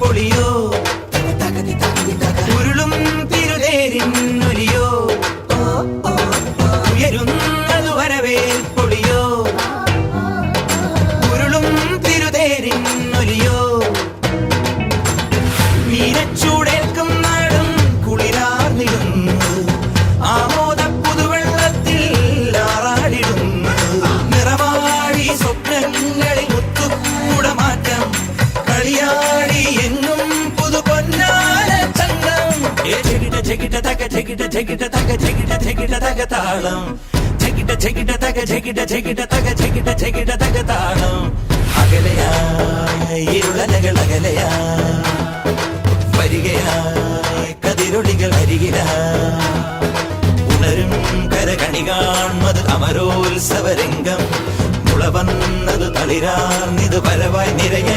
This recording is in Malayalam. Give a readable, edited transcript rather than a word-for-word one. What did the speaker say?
പൊളിയോ ഉരുളും തിരുതേരിന്നൊലിയോ ഉയരുന്നതു വരവേൽ പൊളിയോ ഉരുളും തിരുതേരിന്നൊലിയോ മീനച്ചൂടേൽക്കും നാടും കുളിരാർന്നിടുന്നു ആമോദ പുതുവെള്ളത്തിൽ ആറാടിടുന്നു നിറവാടി സ്വപ്നങ്ങളിൽ മുത്തുകൂടമാറ്റം കളിയാടി എന്നും പുതു പൊന്നാന ചന്തം ചെകിട തക ചെകിട ചെകിട തക ചെകിട ചെകിട തക താളം ചെകിട ചെകിട തക ചെകിട ചെകിട തക ചെകിട ചെകിട തക താളം അകലയായി ഇരുളനകൾ അകലയായി വരികയായി കതിരൊളികൾ അരികിലായി ഉണരും കരകണി കാൺമത് അമരോത്സവരംഗം മുള വന്നത് തളിരാർന്നിത് പരവായി നിറയെ